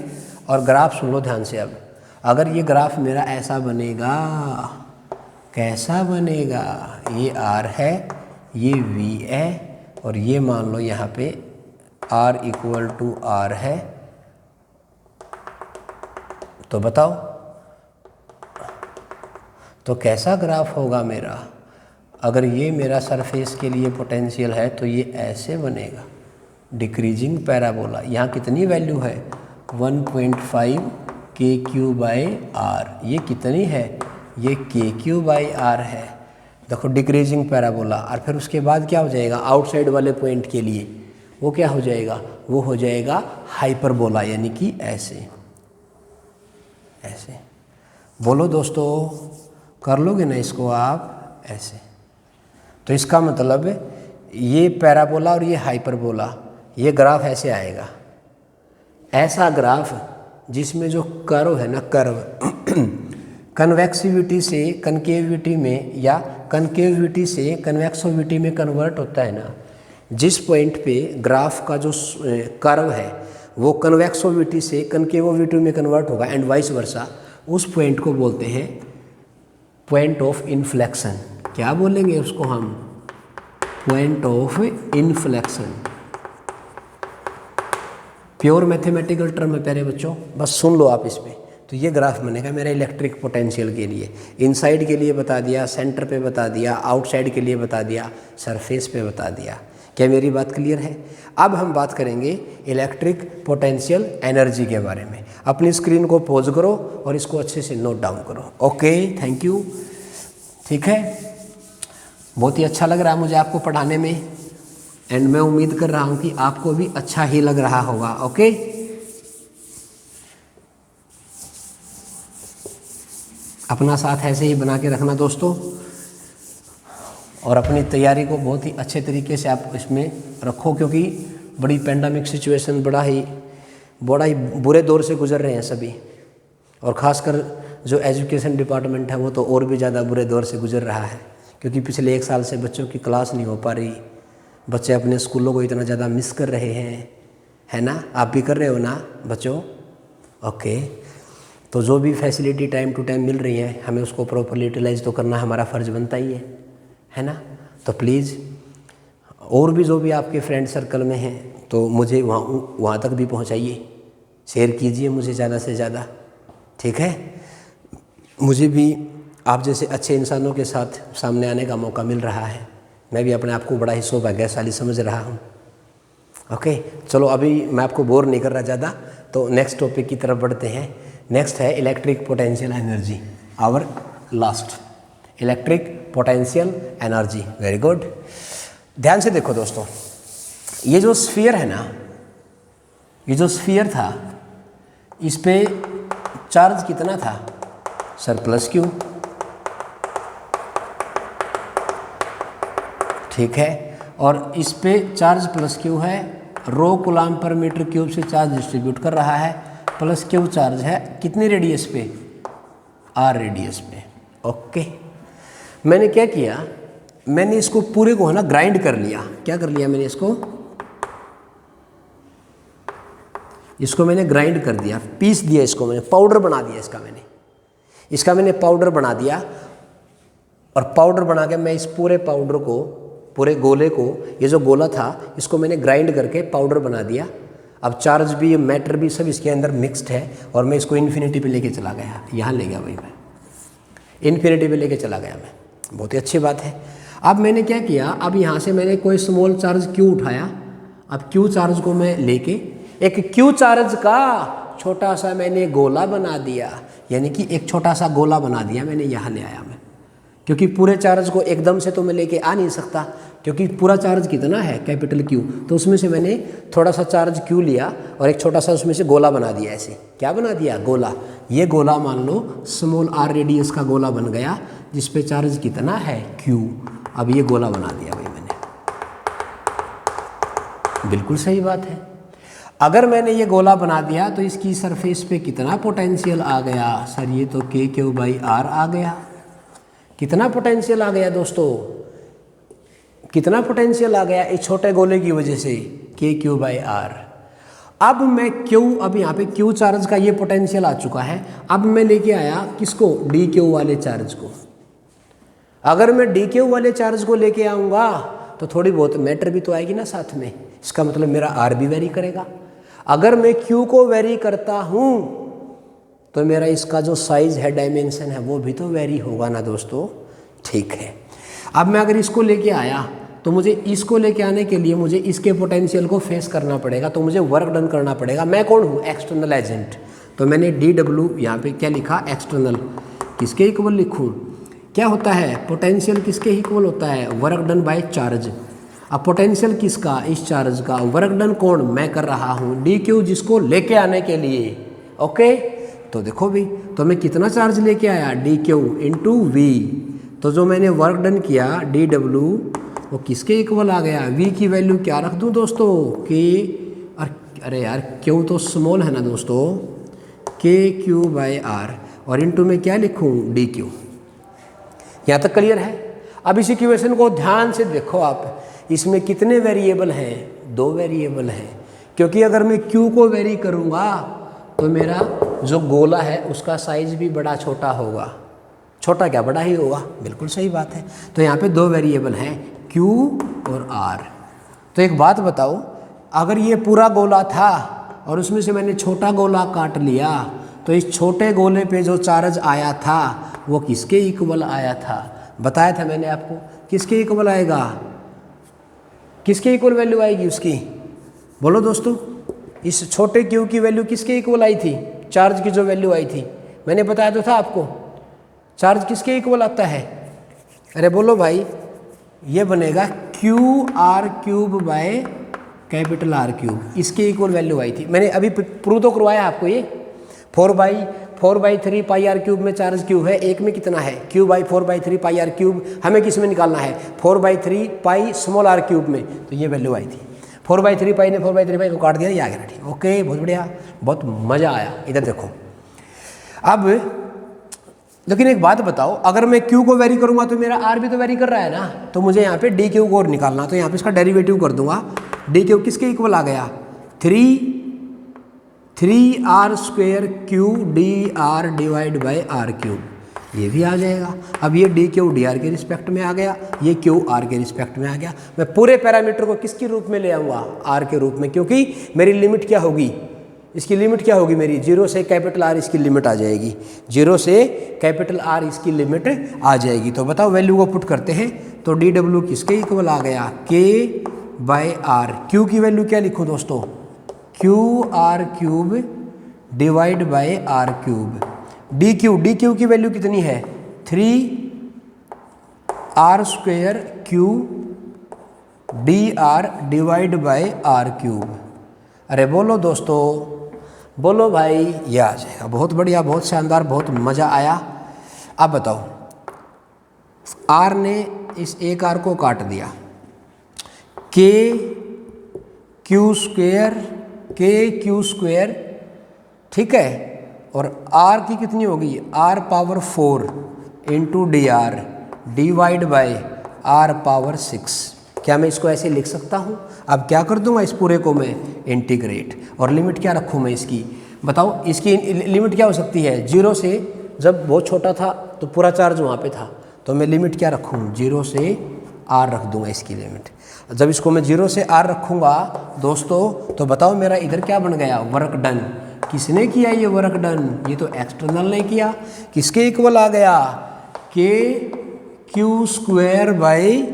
और ग्राफ सुन लो ध्यान से। अब अगर ये ग्राफ मेरा ऐसा बनेगा, कैसा बनेगा, ये r है, ये v है, और ये मान लो यहाँ पे r इक्वल टू r है, तो बताओ तो कैसा ग्राफ होगा मेरा। अगर ये मेरा सरफेस के लिए पोटेंशियल है तो ये ऐसे बनेगा, डिक्रीजिंग पैराबोला। यहाँ कितनी वैल्यू है, 1.5 के क्यू बाई आर। ये कितनी है, ये के क्यू बाई आर है। देखो डिक्रीजिंग पैराबोला। और फिर उसके बाद क्या हो जाएगा, आउटसाइड वाले पॉइंट के लिए वो क्या हो जाएगा, वो हो जाएगा हाइपरबोला, यानी कि ऐसे ऐसे। बोलो दोस्तों, कर लोगे ना इसको आप ऐसे। तो इसका मतलब ये पैराबोला और ये हाइपरबोला, ये ग्राफ ऐसे आएगा। ऐसा ग्राफ जिसमें जो कर्व है ना, कर्व कन्वेक्सिविटी से कनकेविटी में या कनकेविटी से कन्वेक्सिविटी में कन्वर्ट होता है ना, जिस पॉइंट पे ग्राफ का जो कर्व है वो कन्वेक्सिविटी से कनकेविटी में कन्वर्ट होगा एंड वाइस वर्सा, उस पॉइंट को बोलते हैं पॉइंट ऑफ इन्फ्लेक्शन। क्या बोलेंगे उसको हम? Point of inflection. Pure mathematical term है प्यारे बच्चों, बस सुन लो आप इसमें। तो ये ग्राफ बनेगा मेरा इलेक्ट्रिक पोटेंशियल के लिए। इनसाइड के लिए बता दिया, सेंटर पे बता दिया, आउटसाइड के लिए बता दिया, सरफेस पे बता दिया। क्या मेरी बात क्लियर है? अब हम बात करेंगे इलेक्ट्रिक पोटेंशियल एनर्जी के बारे में। अपनी स्क्रीन को पॉज करो और इसको अच्छे से नोट डाउन करो। Okay, thank you. ठीक है, बहुत ही अच्छा लग रहा है मुझे आपको पढ़ाने में एंड मैं उम्मीद कर रहा हूँ कि आपको भी अच्छा ही लग रहा होगा। ओके, अपना साथ ऐसे ही बना के रखना दोस्तों, और अपनी तैयारी को बहुत ही अच्छे तरीके से आप इसमें रखो, क्योंकि बड़ी पेंडेमिक सिचुएशन, बड़ा ही बुरे दौर से गुजर रहे हैं सभी, और ख़ासकर जो एजुकेशन डिपार्टमेंट है वो तो और भी ज़्यादा बुरे दौर से गुजर रहा है, क्योंकि पिछले 1 साल से बच्चों की क्लास नहीं हो पा रही। बच्चे अपने स्कूलों को इतना ज़्यादा मिस कर रहे हैं, है ना? आप भी कर रहे हो ना बच्चों? ओके, तो जो भी फैसिलिटी टाइम टू टाइम मिल रही है हमें उसको प्रॉपरली यूटिलाइज तो करना हमारा फ़र्ज़ बनता ही है ना? तो प्लीज़ और भी जो भी आपके फ्रेंड सर्कल में हैं तो मुझे वहाँ तक भी पहुँचाइए, शेयर कीजिए मुझे ज़्यादा से ज़्यादा। ठीक है, मुझे भी आप जैसे अच्छे इंसानों के साथ सामने आने का मौका मिल रहा है। मैं भी अपने आप को बड़ा ही सौभाग्यशाली समझ रहा हूँ। ओके, चलो अभी मैं आपको बोर नहीं कर रहा ज़्यादा, तो नेक्स्ट टॉपिक की तरफ बढ़ते हैं। नेक्स्ट है electric potential energy, our last electric potential energy. Very good, ध्यान से देखो दोस्तों, ये जो स्फीयर है ना, ये जो स्फीयर था, इस पे चार्ज कितना था सर? Plus Q. ठीक है, और इस पे चार्ज प्लस क्यू है, रो कूलाम पर मीटर क्यूब से चार्ज डिस्ट्रीब्यूट कर रहा है, प्लस क्यू चार्ज है कितनी रेडियस पे? आर रेडियस पे। ओके, मैंने क्या किया, मैंने इसको पूरे को है ना ग्राइंड कर लिया। क्या कर लिया मैंने? इसको मैंने ग्राइंड कर दिया, पीस दिया, इसको मैंने पाउडर बना दिया। इसका मैंने पाउडर बना दिया, और पाउडर बना के मैं इस पूरे पाउडर को, पूरे गोले को, ये जो गोला था इसको मैंने ग्राइंड करके पाउडर बना दिया। अब चार्ज भी, मैटर भी सब इसके अंदर मिक्स्ड है, और मैं इसको इन्फिनिटी पे लेके चला गया। यहाँ ले गया भाई, मैं इन्फिनिटी पे लेके चला गया मैं। बहुत ही अच्छी बात है। अब मैंने क्या किया, अब यहाँ से मैंने कोई स्मॉल चार्ज क्यू उठाया। अब क्यू चार्ज को मैं लेके एक क्यू चार्ज का छोटा सा मैंने गोला बना दिया, यानी कि एक छोटा सा गोला बना दिया मैंने, यहाँ ले आया मैं। क्योंकि पूरे चार्ज को एकदम से तो मैं लेके आ नहीं सकता, क्योंकि पूरा चार्ज कितना है? Capital Q. तो उसमें से मैंने थोड़ा सा चार्ज क्यू लिया और एक छोटा सा उसमें से गोला बना दिया। ऐसे क्या बना दिया? गोला। ये गोला मान लो स्मॉल आर रेडियस का गोला बन गया, जिस पे चार्ज कितना है? क्यू। अब ये गोला बना दिया भाई मैंने। बिल्कुल सही बात है। अगर मैंने ये गोला बना दिया तो इसकी सरफेस पे कितना पोटेंशियल आ गया सर? ये तो के क्यू बाई आर आ गया। कितना पोटेंशियल आ गया दोस्तों? कितना पोटेंशियल आ गया इस छोटे गोले की वजह से? के क्यू बाई आर। अब मैं क्यू, अब यहाँ पे क्यू चार्ज का ये पोटेंशियल आ चुका है। अब मैं लेके आया किसको? डी क्यू वाले चार्ज को। अगर मैं डी क्यू वाले चार्ज को लेके आऊँगा तो थोड़ी बहुत मैटर भी तो आएगी ना साथ में। इसका मतलब मेरा आर भी वेरी करेगा। अगर मैं क्यू को वेरी करता हूँ तो मेरा इसका जो साइज है, डायमेंशन है, वो भी तो वेरी होगा ना दोस्तों। ठीक है, अब मैं अगर इसको लेके आया तो मुझे इसको लेके आने के लिए मुझे इसके पोटेंशियल को फेस करना पड़ेगा, तो मुझे वर्क डन करना पड़ेगा। मैं कौन हूँ? External agent. तो मैंने डी डब्ल्यू यहाँ पे क्या लिखा? एक्सटर्नल। किसके इक्वल लिखूँ? क्या होता है? पोटेंशियल किसके इक्वल होता है? Work done by charge. अब पोटेंशियल किसका? इस चार्ज का। वर्क डन कौन? मैं कर रहा हूँ, डी क्यू, जिसको लेके आने के लिए। ओके, तो देखो भी, तो मैं कितना चार्ज लेके आया? D Q into V. तो जो मैंने वर्क डन किया dw वो किसके इक्वल आ गया, v की वैल्यू क्या रख दूं दोस्तों, k, अरे यार q तो स्मॉल है ना दोस्तों, KQ/R, और इनटू में क्या लिखूं, dq। यहाँ तक क्लियर है। अब इस इक्वेशन को ध्यान से देखो आप, इसमें कितने वेरिएबल हैं, 2 वेरिएबल हैं, क्योंकि अगर मैं q को वेरी करूँगा तो मेरा जो गोला है उसका साइज भी बड़ा छोटा होगा, छोटा क्या बड़ा ही होगा, बिल्कुल सही बात है। तो यहाँ पे 2 वेरिएबल हैं q और r। तो एक बात बताओ, अगर ये पूरा गोला था और उसमें से मैंने छोटा गोला काट लिया तो इस छोटे गोले पे जो चार्ज आया था वो किसके इक्वल आया था, बताया था मैंने आपको, किसके इक्वल आएगा, किसके इक्वल वैल्यू आएगी उसकी, बोलो दोस्तों। इस छोटे क्यू की वैल्यू किसके इक्वल आई थी, चार्ज की जो वैल्यू आई थी, मैंने बताया तो था आपको, चार्ज किसके इक्वल आता है, अरे बोलो भाई, ये बनेगा QR³ बाय कैपिटल R³, इसके इक्वल वैल्यू आई थी। मैंने अभी प्रूव तो करवाया आपको, ये 4/3 पाई R³ में चार्ज क्यू है, एक में कितना है, Q/4/3 पाई R³, हमें किस में निकालना है, 4/3 पाई स्मॉल R³ में, तो ये वैल्यू आई थी। 4/3 पाई ने 4/3 पाई को काट दिया, ये आ गया, ठीक, ओके, बहुत बढ़िया, बहुत मज़ा आया। इधर देखो अब, लेकिन एक बात बताओ, अगर मैं Q को वेरी करूंगा तो मेरा R भी तो वेरी कर रहा है ना, तो मुझे यहाँ पे dQ को और निकालना, तो यहाँ पे इसका डेरिवेटिव कर दूंगा। dQ किसके इक्वल आ गया, 3r² dr divide by R³, ये भी आ जाएगा। अब ये dQ dr के रिस्पेक्ट में आ गया, ये Q r के रिस्पेक्ट में आ गया। मैं पूरे पैरामीटर को किसके रूप में ले आऊँगा, R के रूप में, क्योंकि मेरी लिमिट क्या होगी, इसकी लिमिट क्या होगी मेरी, 0 से कैपिटल R इसकी लिमिट आ जाएगी, 0 से कैपिटल R इसकी लिमिट आ जाएगी। तो बताओ वैल्यू को पुट करते हैं, तो dw किसके इक्वल आ गया, K/R। Q की वैल्यू क्या लिखूं दोस्तों, QR³ divide by R³। dQ की वैल्यू कितनी है, 3r² dr divide by R³। अरे बोलो दोस्तों, बोलो भाई, ये आ जाएगा, बहुत बढ़िया, बहुत शानदार, बहुत मज़ा आया। अब बताओ, R ने इस एक R को काट दिया, KQ², ठीक है, और R की कितनी होगी, R⁴ into dr divide by R�6। क्या मैं इसको ऐसे लिख सकता हूँ, अब क्या कर दूंगा, इस पूरे को मैं इंटीग्रेट, और लिमिट क्या रखूँ मैं इसकी, बताओ, इसकी लिमिट क्या हो सकती है, 0 से, जब बहुत छोटा था तो पूरा चार्ज वहाँ पे था, तो मैं लिमिट क्या रखूँ, 0 से R रख दूंगा इसकी लिमिट। जब इसको मैं 0 से R रखूँगा दोस्तों, तो बताओ मेरा इधर क्या बन गया, वर्क डन। किसने किया ये वर्क डन, ये तो एक्सटर्नल ने किया, किसके इक्वल आ गया, KQ² बाई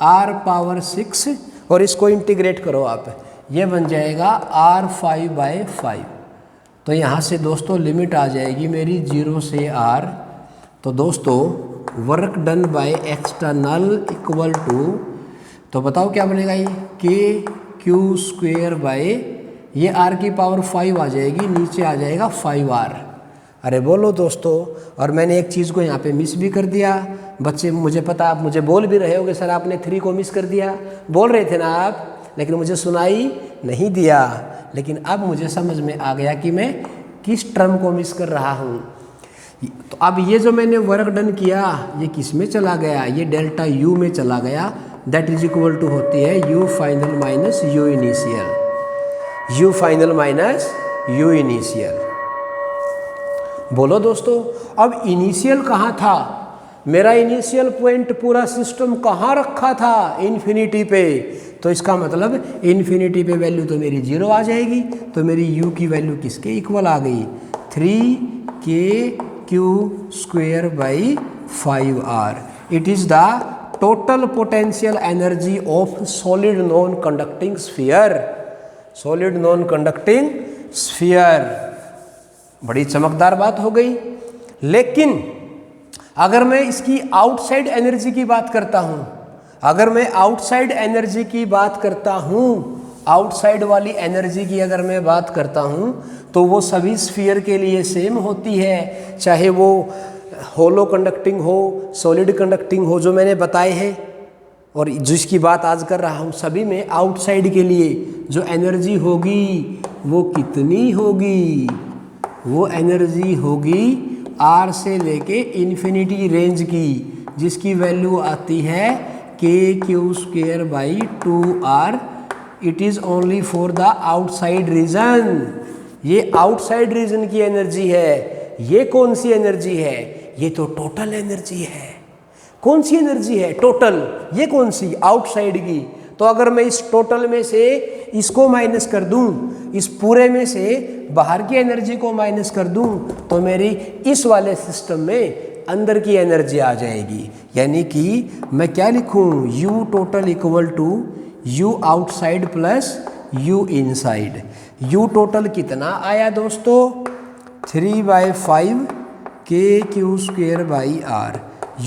R⁴, और इसको इंटीग्रेट करो आप, ये बन जाएगा R⁵/5। तो यहाँ से दोस्तों लिमिट आ जाएगी मेरी 0 से R। तो दोस्तों work done by external equal to, तो बताओ क्या बनेगा, ये KQ² बाय, ये R⁵ आ जाएगी, नीचे आ जाएगा 5R। अरे बोलो दोस्तों, और मैंने एक चीज़ को यहाँ पे मिस भी कर दिया, बच्चे मुझे पता, आप मुझे बोल भी रहे होगे सर आपने 3 को मिस कर दिया, बोल रहे थे ना आप, लेकिन मुझे सुनाई नहीं दिया। लेकिन अब मुझे समझ में आ गया कि मैं किस टर्म को मिस कर रहा हूँ। तो अब ये जो मैंने वर्क डन किया ये किस में चला गया, ये डेल्टा U में चला गया, दैट इज इक्वल टू होती है U final minus U initial, U final minus U initial. बोलो दोस्तों, अब इनिशियल कहाँ था, मेरा इनिशियल पॉइंट पूरा सिस्टम कहाँ रखा था, इन्फिनिटी पे, तो इसका मतलब इन्फिनिटी पे वैल्यू तो मेरी 0 आ जाएगी, तो मेरी U की वैल्यू किसके इक्वल आ गई, 3KQ² by 5R। It is the total potential energy of solid non conducting sphere, solid non conducting sphere. बड़ी चमकदार बात हो गई। लेकिन अगर मैं इसकी आउटसाइड एनर्जी की बात करता हूं, अगर मैं आउटसाइड एनर्जी की बात करता हूं, आउटसाइड वाली एनर्जी की अगर मैं बात करता हूं, तो वो सभी स्फीयर के लिए सेम होती है, चाहे वो होलो कंडक्टिंग हो, सॉलिड कंडक्टिंग हो, जो मैंने बताए हैं और जिसकी बात आज कर रहा हूँ, सभी में आउटसाइड के लिए जो एनर्जी होगी वो कितनी होगी? वो एनर्जी होगी R से लेके इन्फिनिटी रेंज की, जिसकी वैल्यू आती है KQ²/2R। It is only for the outside region. ये आउटसाइड रीजन की एनर्जी है। ये कौन सी एनर्जी है? ये तो टोटल एनर्जी है। कौन सी एनर्जी है? टोटल। ये कौन सी? आउटसाइड की। तो अगर मैं इस टोटल में से इसको माइनस कर दूं, इस पूरे में से बाहर की एनर्जी को माइनस कर दूं, तो मेरी इस वाले सिस्टम में अंदर की एनर्जी आ जाएगी। यानी कि मैं क्या लिखूं? U total equal to U outside plus U inside. U total कितना आया दोस्तों? 3/5 KQ²/R।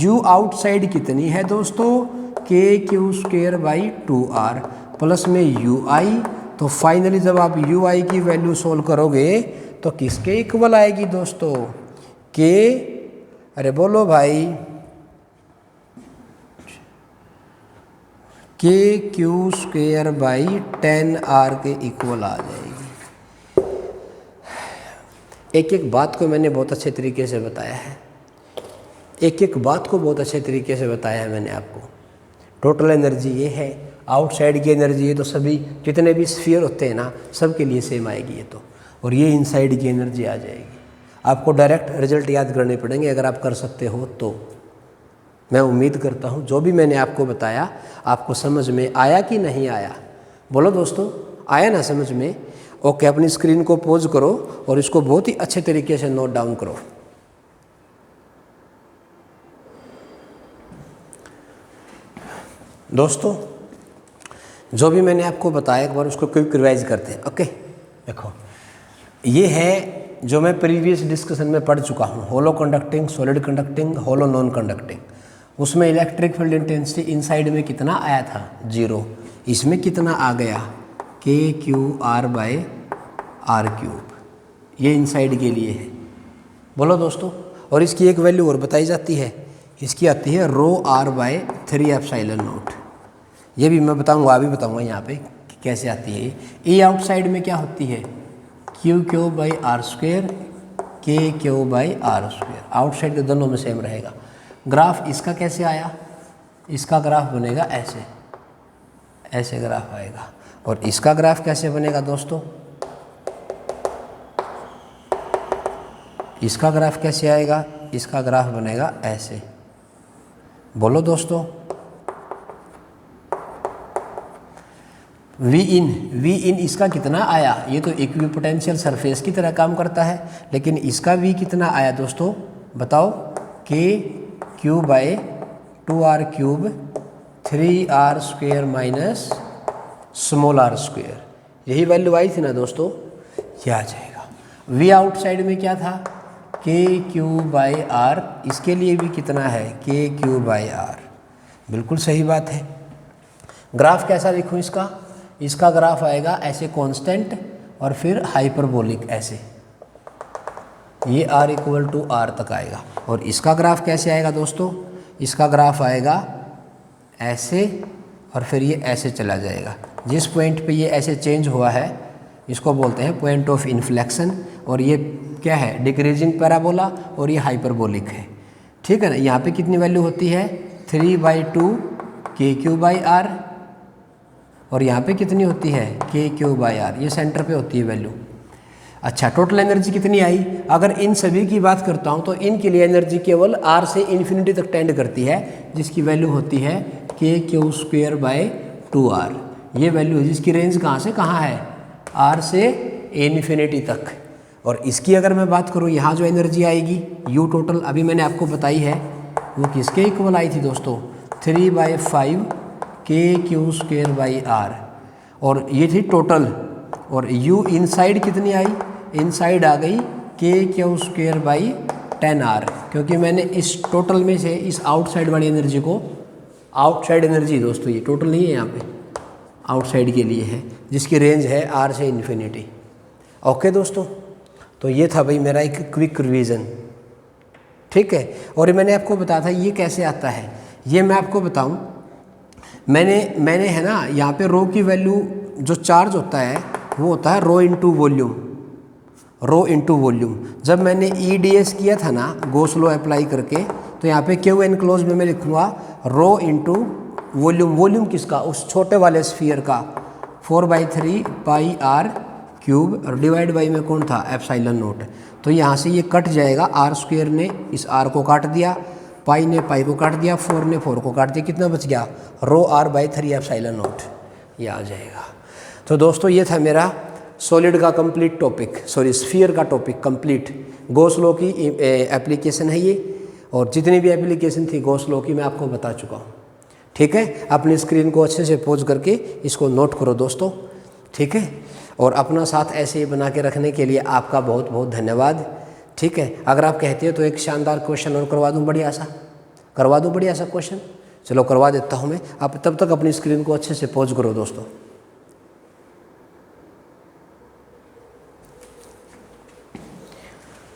U आउटसाइड कितनी है दोस्तों? KQ²/2R प्लस में UI। तो फाइनली जब आप UI की वैल्यू सोल्व करोगे तो किसके इक्वल आएगी दोस्तों? अरे बोलो भाई, KQ²/10R के इक्वल आ जाएगी। एक एक बात को मैंने बहुत अच्छे तरीके से बताया है। एक एक बात को बहुत अच्छे तरीके से बताया है मैंने आपको। टोटल एनर्जी ये है, आउटसाइड की एनर्जी ये तो सभी जितने भी स्फीयर होते हैं ना, सब के लिए सेम आएगी ये तो। और ये इनसाइड की एनर्जी आ जाएगी। आपको डायरेक्ट रिजल्ट याद करने पड़ेंगे, अगर आप कर सकते हो तो। मैं उम्मीद करता हूँ जो भी मैंने आपको बताया आपको समझ में आया कि नहीं आया? बोलो दोस्तों, आया ना समझ में? ओके, अपनी स्क्रीन को पॉज करो और इसको बहुत ही अच्छे तरीके से नोट डाउन करो। दोस्तों, जो भी मैंने आपको बताया एक बार उसको क्विक रिवाइज करते हैं। ओके, देखो ये है जो मैं प्रीवियस डिस्कशन में पढ़ चुका हूँ, होलो conducting, solid conducting, hollow non conducting. उसमें इलेक्ट्रिक फील्ड इंटेंसिटी इनसाइड में कितना आया था? 0। इसमें कितना आ गया? KQ/R³। ये इनसाइड के लिए है। बोलो दोस्तों। और इसकी एक वैल्यू और बताई जाती है, इसकी आती है ρR/3ε0। ये भी मैं बताऊंगा, अभी बताऊंगा यहाँ पे कि कैसे आती है। ये आउटसाइड में क्या होती है? QQ/R², KQ/R²। आउटसाइड के दोनों में सेम रहेगा। ग्राफ इसका कैसे आया? इसका ग्राफ बनेगा ऐसे, ऐसे ग्राफ आएगा। और इसका ग्राफ कैसे बनेगा दोस्तों? इसका ग्राफ कैसे आएगा? इसका ग्राफ बनेगा ऐसे। बोलो दोस्तों। V इन इसका कितना आया? ये तो इक्विपोटेंशियल सरफेस की तरह काम करता है, लेकिन इसका V कितना आया दोस्तों? बताओ। KQ/2R³, 3R² minus small r²। यही वैल्यू आई थी ना दोस्तों, ये आ जाएगा। V आउटसाइड में क्या था? KQ/R। इसके लिए भी कितना है? KQ/R। बिल्कुल सही बात है। ग्राफ कैसा लिखूं इसका? इसका ग्राफ आएगा ऐसे कांस्टेंट और फिर हाइपरबोलिक ऐसे। ये R=R तक आएगा। और इसका ग्राफ कैसे आएगा दोस्तों? इसका ग्राफ आएगा ऐसे और फिर ये ऐसे चला जाएगा। जिस पॉइंट पे ये ऐसे चेंज हुआ है इसको बोलते हैं पॉइंट ऑफ इन्फ्लेक्शन। और ये क्या है? डिक्रीजिंग पैराबोला और ये हाइपरबोलिक है। ठीक है ना। यहाँ पे कितनी वैल्यू होती है? 3/2 KQ/R। और यहाँ पे कितनी होती है? KQ/R। ये सेंटर पे होती है वैल्यू। अच्छा, टोटल एनर्जी कितनी आई? अगर इन सभी की बात करता हूँ तो इनके लिए एनर्जी केवल R से इन्फिनिटी तक टेंड करती है, जिसकी वैल्यू होती है KQ²/2R। ये वैल्यू है जिसकी रेंज कहाँ से कहाँ है? R से इन्फिनिटी तक। और इसकी अगर मैं बात करूँ, यहाँ जो एनर्जी आएगी U टोटल अभी मैंने आपको बताई है, वो किसके इक्वल आई थी दोस्तों? 3/5 KQ²/R। और ये थी टोटल। और U इनसाइड कितनी आई? इनसाइड आ गई KQ²/10R, क्योंकि मैंने इस टोटल में से इस आउटसाइड वाली एनर्जी को, आउटसाइड एनर्जी दोस्तों ये टोटल नहीं है, यहाँ पे आउटसाइड के लिए है, जिसकी रेंज है R से इन्फिनिटी। ओके दोस्तों, तो ये था भाई मेरा एक क्विक रिवीजन। ठीक है। और ये मैंने आपको बताया था ये कैसे आता है, ये मैं आपको बताऊं। मैंने है ना यहाँ पे रो की वैल्यू जो चार्ज होता है वो होता है rho into volume, rho into volume. जब मैंने EDS किया था ना गॉस लॉ अप्लाई करके, तो यहाँ पे क्यू एनक्लोज में मैं लिखूँगा रो इंटू वॉल्यूम। वॉल्यूम किसका, उस छोटे वाले स्फीयर का, 4/3 पाई r क्यूब और डिवाइड बाई में कौन था, एप्सिलॉन नॉट। तो यहाँ से ये कट जाएगा, आर स्क्वायर ने इस r को काट दिया, पाई ने पाई को काट दिया, 4 ने 4 को काट दिया, कितना बच गया, रो r/3 एप्सिलॉन नॉट, ये आ जाएगा। तो दोस्तों ये था मेरा सॉलिड का कंप्लीट टॉपिक, सॉरी स्फीयर का टॉपिक कंप्लीट। गॉस लॉ की एप्लीकेशन है ये, और जितनी भी एप्लीकेशन थी गॉस लॉ की मैं आपको बता चुका हूँ। ठीक है, अपनी स्क्रीन को अच्छे से पॉज करके इसको नोट करो दोस्तों। ठीक है, और अपना साथ ऐसे ही बना के रखने के लिए आपका बहुत बहुत धन्यवाद। ठीक है, अगर आप कहते हो तो एक शानदार क्वेश्चन और करवा दूँ, बढ़िया सा करवा दूँ, बढ़िया सा क्वेश्चन, चलो करवा देता हूँ मैं। आप तब तक अपनी स्क्रीन को अच्छे से पॉज करो दोस्तों।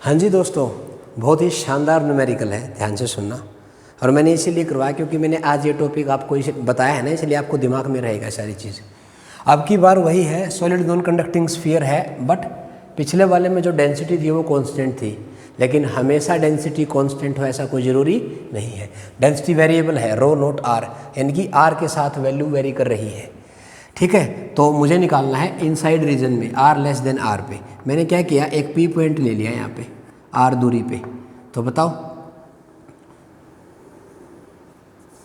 हाँ जी दोस्तों, बहुत ही शानदार न्यूमेरिकल है, ध्यान से सुनना। और मैंने इसीलिए करवाया क्योंकि मैंने आज ये टॉपिक आपको इसे बताया है ना, इसलिए आपको दिमाग में रहेगा सारी चीज़। अब की बार वही है, सॉलिड नॉन कंडक्टिंग स्फीयर है, बट पिछले वाले में जो डेंसिटी थी वो कांस्टेंट थी, लेकिन हमेशा डेंसिटी कांस्टेंट हो ऐसा कोई ज़रूरी नहीं है। डेंसिटी वेरिएबल है, रो नॉट आर, यानी कि आर के साथ वैल्यू वेरी कर रही है। ठीक है, तो मुझे निकालना है इनसाइड रीजन में आर लेस देन आर पे। मैंने क्या किया, एक पी पॉइंट ले लिया यहाँ पे आर दूरी पे। तो बताओ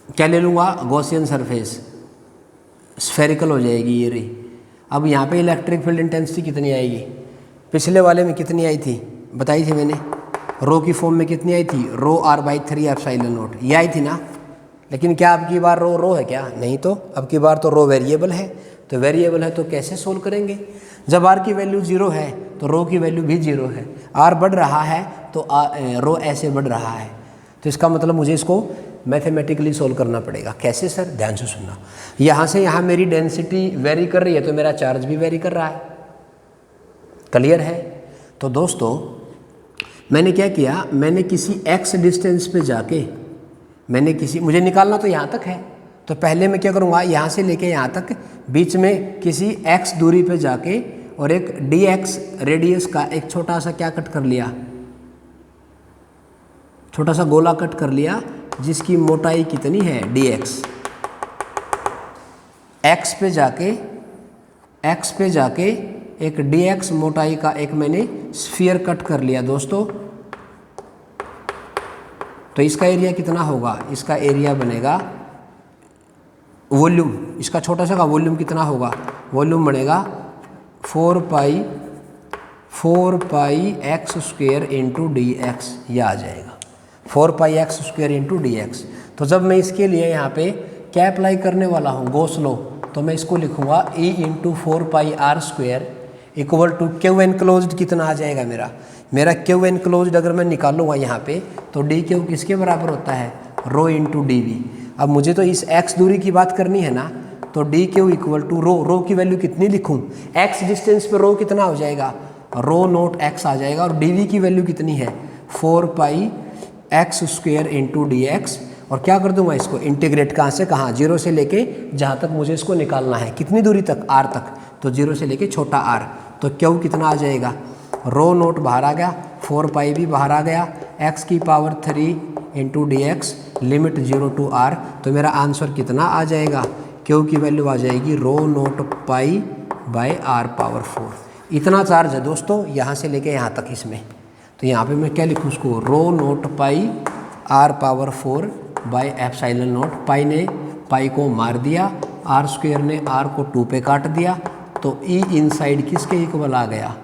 क्या ले लूँगा, गॉसियन सरफेस, स्फेरिकल हो जाएगी ये रही। अब यहाँ पे इलेक्ट्रिक फील्ड इंटेंसिटी कितनी आएगी, पिछले वाले में कितनी आई थी, बताई थी मैंने, रो की फॉर्म में कितनी आई थी, रो r/3 एप्सिलॉन नॉट, ये आई थी ना। लेकिन क्या अब की बार रो है क्या, नहीं, तो अब की बार तो रो वेरिएबल है। तो वेरिएबल है तो कैसे सोल्व करेंगे, जब r की वैल्यू 0 है तो रो की वैल्यू भी 0 है, r बढ़ रहा है तो रो ऐसे बढ़ रहा है। तो इसका मतलब मुझे इसको मैथमेटिकली सोल्व करना पड़ेगा। कैसे सर, ध्यान से सुनना। यहाँ से यहाँ मेरी डेंसिटी वेरी कर रही है तो मेरा चार्ज भी वेरी कर रहा है, क्लियर है। तो दोस्तों मैंने क्या किया, मैंने किसी x डिस्टेंस पे जाके मुझे निकालना तो यहाँ तक है, तो पहले मैं क्या करूँगा, यहाँ से लेके यहाँ तक बीच में किसी x दूरी पे जाके और एक dx रेडियस का एक छोटा सा क्या कट कर लिया, छोटा सा गोला कट कर लिया, जिसकी मोटाई कितनी है, dx। x पे जाके एक dx मोटाई का एक मैंने स्फीयर कट कर लिया दोस्तों। तो इसका एरिया कितना होगा, इसका एरिया बनेगा वॉल्यूम, इसका छोटा सा का वॉल्यूम कितना होगा, वॉल्यूम बनेगा 4 पाई x स्क्वायर इंटू dx, यह आ जाएगा 4 पाई x स्क्वायर इंटू dx। तो जब मैं इसके लिए यहाँ पे क्या अप्लाई करने वाला हूँ, गॉस लॉ, तो मैं इसको लिखूँगा E into 4 pi r square equal to Q enclosed कितना आ जाएगा, मेरा क्यू एनक्लोज्ड अगर मैं निकालूंगा यहाँ पे तो डी क्यू किसके बराबर होता है, रो इंटू डी वी। अब मुझे तो इस x दूरी की बात करनी है ना, तो डी क्यू इक्वल टू रो की वैल्यू कितनी लिखूँ, x डिस्टेंस पे रो कितना हो जाएगा, रो नोट x आ जाएगा, और डी वी की वैल्यू कितनी है 4 पाई x square into D x. और क्या कर दूंगा, इसको इंटीग्रेट कहाँ से कहाँ, 0 से लेके जहाँ तक मुझे इसको निकालना है, कितनी दूरी तक, r तक, तो 0 से लेके छोटा r। तो क्यू कितना आ जाएगा, रो नोट बाहर आ गया, 4 पाई भी बाहर आ गया, x की power 3 into D X, limit 0 to r। तो मेरा आंसर कितना आ जाएगा, क्यू की वैल्यू आ जाएगी rho naught pi by r power 4। इतना चार्ज है दोस्तों यहाँ से लेके यहाँ तक इसमें। तो यहाँ पे मैं क्या लिखूँ उसको, rho naught pi r power 4 by epsilon naught. Pi ने पाई को मार दिया, r स्क्वायर ने r को 2 पे काट दिया, तो E इनसाइड किसके इक्वल आ गया,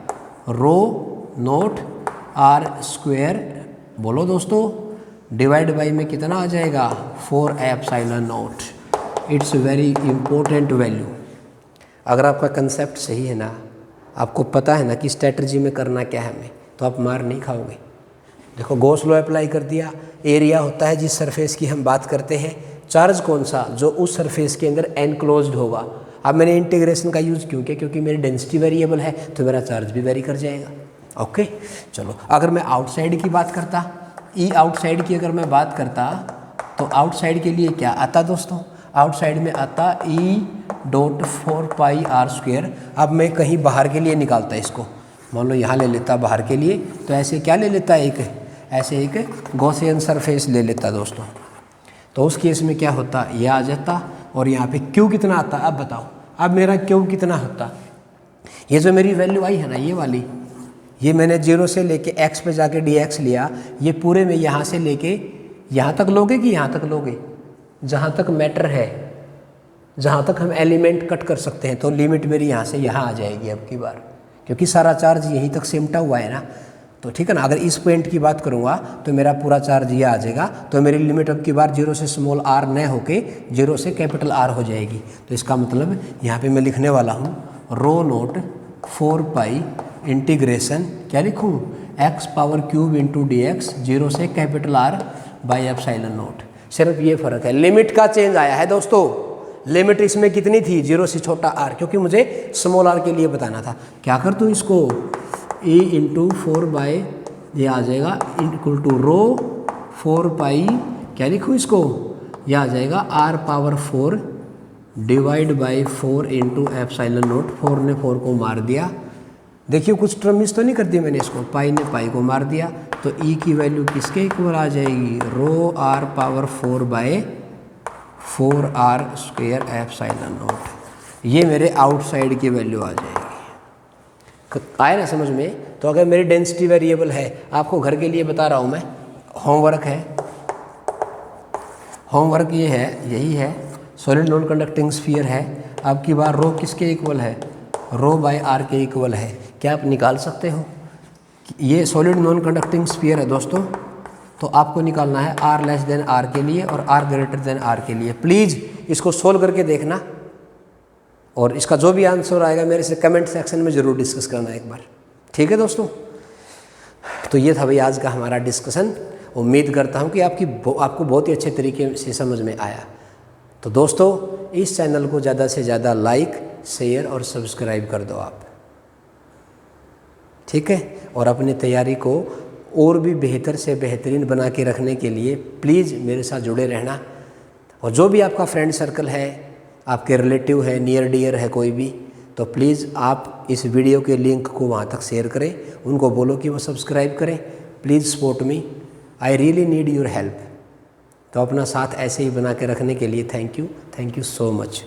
रो नोट r स्क्वायर, बोलो दोस्तों, डिवाइड बाई में कितना आ जाएगा 4 epsilon note. It's very important value. अगर आपका कंसेप्ट सही है ना, आपको पता है ना कि स्ट्रेटजी में करना क्या है हमें, तो आप मार नहीं खाओगे। देखो गॉस लॉ अप्लाई कर दिया, एरिया होता है जिस सरफेस की हम बात करते हैं, चार्ज कौन सा, जो उस सरफेस के अंदर एनक्लोज्ड होगा। अब मैंने इंटीग्रेशन का यूज़ क्यों किया, क्योंकि मेरी डेंसिटी वेरिएबल है तो मेरा चार्ज भी वेरी कर जाएगा। ओके, चलो अगर मैं आउटसाइड की बात करता, ई आउटसाइड की अगर मैं बात करता तो आउटसाइड के लिए क्या आता दोस्तों, आउटसाइड में आता E.4πr²। अब मैं कहीं बाहर के लिए निकालता इसको, मान लो यहाँ ले लेता बाहर के लिए, तो ऐसे क्या ले लेता ऐसे एक गॉसियन सरफेस ले लेता दोस्तों। तो उस केस में क्या होता, यह आ जाता और यहाँ पे क्यू कितना आता। अब बताओ, अब मेरा क्यू कितना होता, ये जो मेरी वैल्यू आई है ना ये वाली, ये मैंने 0 से लेके x पे जाके dx लिया, ये पूरे में यहाँ से लेके यहाँ तक लोगे कि यहाँ तक लोगे, जहाँ तक मैटर है, जहाँ तक हम एलिमेंट कट कर सकते हैं, तो लिमिट मेरी यहाँ से यहाँ आ जाएगी अब की बार, क्योंकि सारा चार्ज यहीं तक सिमटा हुआ है ना। तो ठीक है ना, अगर इस पॉइंट की बात करूँगा तो मेरा पूरा चार्ज ये आ जाएगा, तो मेरी लिमिट अब की बार 0 से स्मॉल r न होके 0 से कैपिटल R हो जाएगी। तो इसका मतलब यहाँ पे मैं लिखने वाला हूँ ρ0 4π इंटीग्रेशन क्या लिखूँ x⁻³ इंटू dx 0 से कैपिटल R बाई ε0। सिर्फ ये फ़र्क है, लिमिट का चेंज आया है दोस्तों। लिमिट इसमें कितनी थी, 0 से छोटा r, क्योंकि मुझे स्मॉल r के लिए बताना था। क्या कर दूँ इसको, e इंटू 4 ये आ जाएगा इक्वल टू ρ4π क्या लिखूँ इसको, यह आ जाएगा r⁻4 डिवाइड बाई 4 इंटू ε0। 4 ने 4 को मार दिया, देखिए कुछ टर्म मिस तो नहीं कर दी मैंने इसको, पाई ने पाई को मार दिया, तो e की वैल्यू किसके इक्वल आ जाएगी, ρr⁻4 बाय 4r² ε0। ये मेरे आउटसाइड की वैल्यू आ जाएगी। आए ना समझ में। तो अगर मेरी डेंसिटी वेरिएबल है, आपको घर के लिए बता रहा हूँ मैं, होमवर्क है, होमवर्क ये है, यही है, सॉलिड नॉन कंडक्टिंग स्फीयर है। अब की बार रो किसके इक्वल है, ρ/r के इक्वल है। क्या आप निकाल सकते हो, ये सॉलिड नॉन कंडक्टिंग स्फीयर है दोस्तों, तो आपको निकालना है r r के लिए और r r के लिए। प्लीज़ इसको सोल्व करके देखना, और इसका जो भी आंसर आएगा मेरे से कमेंट सेक्शन में ज़रूर डिस्कस करना एक बार, ठीक है दोस्तों। तो ये था भाई आज का हमारा डिस्कशन। उम्मीद करता हूँ कि आपको बहुत ही अच्छे तरीके से समझ में आया। तो दोस्तों इस चैनल को ज़्यादा से ज़्यादा लाइक, शेयर और सब्सक्राइब कर दो आप, ठीक है। और अपनी तैयारी को और भी बेहतर से बेहतरीन बना के रखने के लिए प्लीज़ मेरे साथ जुड़े रहना। और जो भी आपका फ्रेंड सर्कल है, आपके रिलेटिव है, नियर डियर है कोई भी, तो प्लीज़ आप इस वीडियो के लिंक को वहाँ तक शेयर करें, उनको बोलो कि वो सब्सक्राइब करें। Please support me, I really need your help. तो अपना साथ ऐसे ही बना के रखने के लिए थैंक यू सो मच।